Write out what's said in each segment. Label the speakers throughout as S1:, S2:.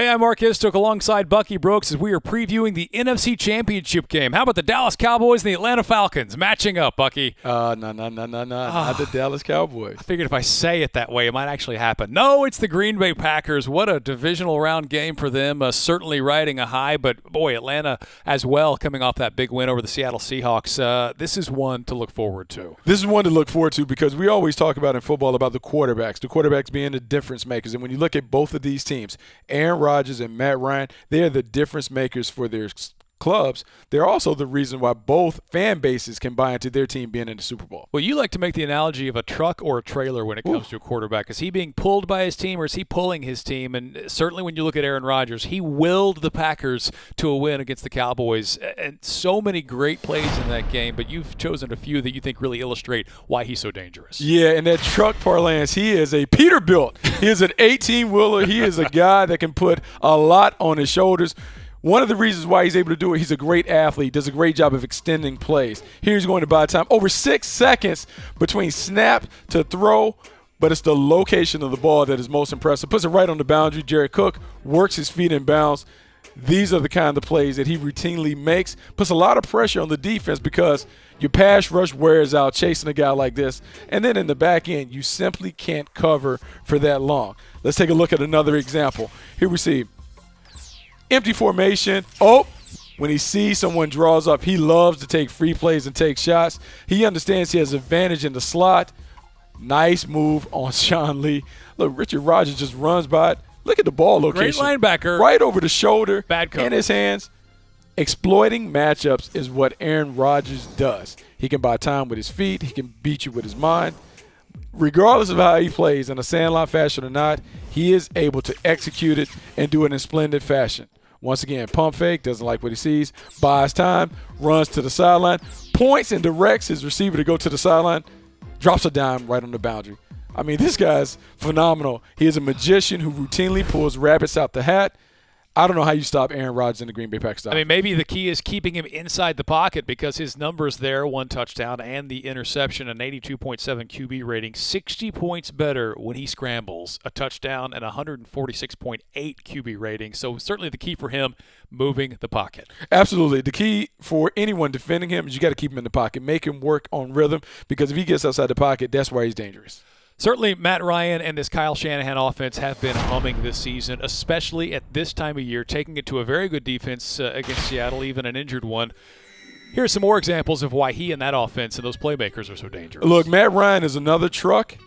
S1: Hey, I'm Mark Istook alongside Bucky Brooks as we are previewing the NFC Championship game. How about the Dallas Cowboys and the Atlanta Falcons matching up, Bucky?
S2: No. Not the Dallas Cowboys.
S1: I figured if I say it that way, it might actually happen. No, it's the Green Bay Packers. What a divisional round game for them. Certainly riding a high, but boy, Atlanta as well coming off that big win over the Seattle Seahawks. This is one to look forward to.
S2: This is one to look forward to because we always talk about in football about the quarterbacks being the difference makers. And when you look at both of these teams, Aaron Rodgers and Matt Ryan, they are the difference makers for their clubs. They're also the reason why both fan bases can buy into their team being in the Super Bowl.
S1: Well, you like to make the analogy of a truck or a trailer when it comes to a quarterback. Is he being pulled by his team or is he pulling his team? And certainly when you look at Aaron Rodgers, he willed the Packers to a win against the Cowboys. And so many great plays in that game, but you've chosen a few that you think really illustrate why he's so dangerous.
S2: Yeah, and that truck parlance, he is a Peterbilt. He is an 18-wheeler. He is a guy that can put a lot on his shoulders. One of the reasons why he's able to do it, he's a great athlete, does a great job of extending plays. Here he's going to buy time. Over 6 seconds between snap to throw, but it's the location of the ball that is most impressive. Puts it right on the boundary. Jared Cook works his feet in bounds. These are the kind of plays that he routinely makes. Puts a lot of pressure on the defense because your pass rush wears out chasing a guy like this. And then in the back end, you simply can't cover for that long. Let's take a look at another example. Here we see empty formation. When he sees someone draws up, he loves to take free plays and take shots. He understands he has advantage in the slot. Nice move on Sean Lee. Look, Richard Rodgers just runs by it. Look at the ball location.
S1: Great linebacker.
S2: Right over the shoulder.
S1: Bad cover.
S2: In his hands. Exploiting matchups is what Aaron Rodgers does. He can buy time with his feet. He can beat you with his mind. Regardless of how he plays, in a sandlot fashion or not, he is able to execute it and do it in splendid fashion. Once again, pump fake, doesn't like what he sees, buys time, runs to the sideline, points and directs his receiver to go to the sideline, drops a dime right on the boundary. I mean, this guy's phenomenal. He is a magician who routinely pulls rabbits out the hat. I don't know how you stop Aaron Rodgers in the Green Bay Packers.
S1: I mean, maybe the key is keeping him inside the pocket because his numbers there, 1 touchdown and the interception, an 82.7 QB rating, 60 points better when he scrambles, a touchdown and 146.8 QB rating. So certainly the key for him, moving the pocket.
S2: Absolutely. The key for anyone defending him is you got to keep him in the pocket, make him work on rhythm because if he gets outside the pocket, that's why he's dangerous.
S1: Certainly, Matt Ryan and this Kyle Shanahan offense have been humming this season, especially at this time of year, taking it to a very good defense against Seattle, even an injured one. Here are some more examples of why he and that offense and those playmakers are so dangerous.
S2: Look, Matt Ryan is another truck,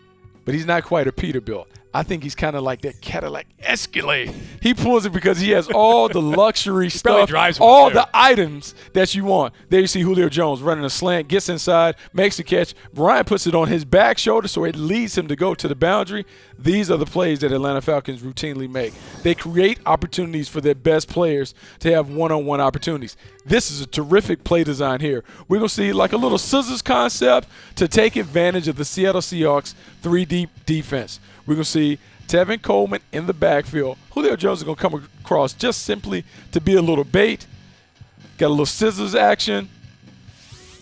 S2: but he's not quite a Peterbilt. I think he's kind of like that Cadillac Escalade. He pulls it because he has all the luxury stuff, all the items that you want. There you see Julio Jones running a slant, gets inside, makes the catch. Brian puts it on his back shoulder, so it leads him to go to the boundary. These are the plays that Atlanta Falcons routinely make. They create opportunities for their best players to have one-on-one opportunities. This is a terrific play design here. We're going to see like a little scissors concept to take advantage of the Seattle Seahawks 3-deep defense. We're going to see Tevin Coleman in the backfield. Julio Jones is going to come across just simply to be a little bait. Got a little scissors action.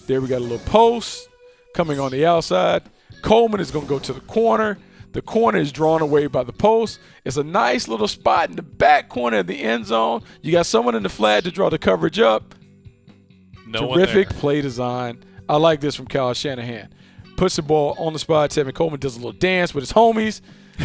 S2: There we got a little post coming on the outside. Coleman is going to go to the corner. The corner is drawn away by the post. It's a nice little spot in the back corner of the end zone. You got someone in the flat to draw the coverage up. Terrific play design. I like this from Kyle Shanahan. Puts the ball on the spot. Tevin Coleman does a little dance with his homies.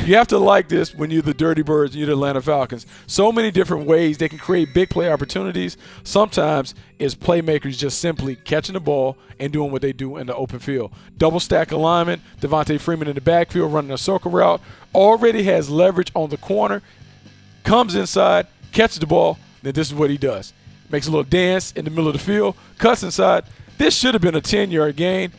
S2: You have to like this when you're the Dirty Birds and you're the Atlanta Falcons. So many different ways they can create big play opportunities. Sometimes it's playmakers just simply catching the ball and doing what they do in the open field. Double stack alignment. Devontae Freeman in the backfield running a circle route. Already has leverage on the corner. Comes inside, catches the ball. Then this is what he does. Makes a little dance in the middle of the field. Cuts inside. This should have been a 10-yard gain.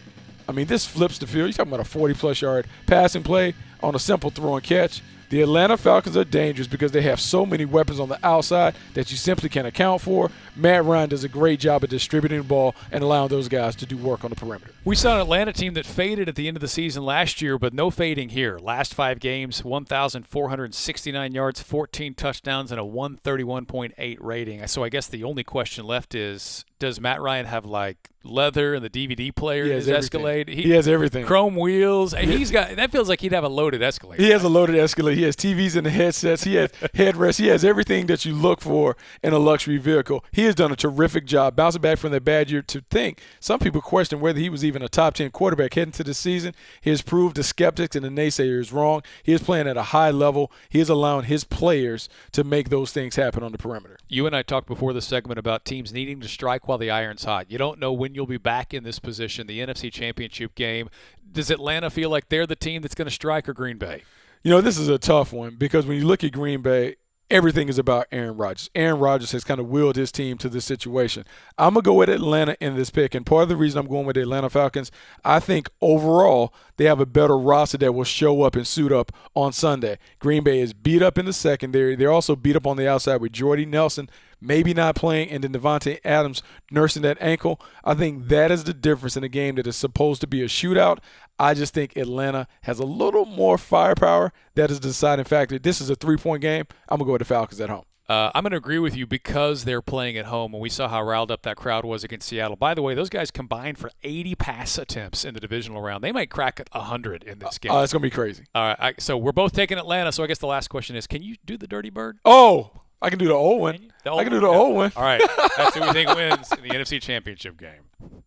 S2: I mean, this flips the field. You're talking about a 40-plus yard passing play on a simple throw and catch. The Atlanta Falcons are dangerous because they have so many weapons on the outside that you simply can't account for. Matt Ryan does a great job of distributing the ball and allowing those guys to do work on the perimeter.
S1: We saw an Atlanta team that faded at the end of the season last year, but no fading here. Last 5 games, 1,469 yards, 14 touchdowns, and a 131.8 rating. So I guess the only question left is, does Matt Ryan have like leather and the DVD player in his Escalade?
S2: He has everything.
S1: Chrome wheels. He's got that. Feels like he'd have a loaded Escalade.
S2: He has a loaded Escalade. He has TVs in the headsets. He has headrests. He has everything that you look for in a luxury vehicle. He has done a terrific job bouncing back from that bad year. To think some people question whether he was even a top 10 quarterback heading to the season. He has proved the skeptics and the naysayers wrong. He is playing at a high level. He is allowing his players to make those things happen on the perimeter.
S1: You and I talked before the segment about teams needing to strike while the iron's hot. You don't know when you'll be back in this position, the NFC Championship game. Does Atlanta feel like they're the team that's going to strike, or Green Bay?
S2: You know, this is a tough one because when you look at Green Bay, everything is about Aaron Rodgers. Aaron Rodgers has kind of willed his team to this situation. I'm going to go with Atlanta in this pick, and part of the reason I'm going with the Atlanta Falcons, I think overall they have a better roster that will show up and suit up on Sunday. Green Bay is beat up in the secondary. They're also beat up on the outside with Jordy Nelson maybe not playing, and then Devontae Adams nursing that ankle. I think that is the difference in a game that is supposed to be a shootout. I just think Atlanta has a little more firepower. That is the deciding factor. This is a 3-point game. I'm going to go with the Falcons at home.
S1: I'm going to agree with you because they're playing at home, and we saw how riled up that crowd was against Seattle. By the way, those guys combined for 80 pass attempts in the divisional round. They might crack 100 in this game.
S2: It's going to be crazy.
S1: All right, so we're both taking Atlanta, so I guess the last question is, can you do the Dirty Bird?
S2: Oh, I can do the old one. I can do the old one.
S1: All right, that's who we think wins in the NFC Championship game.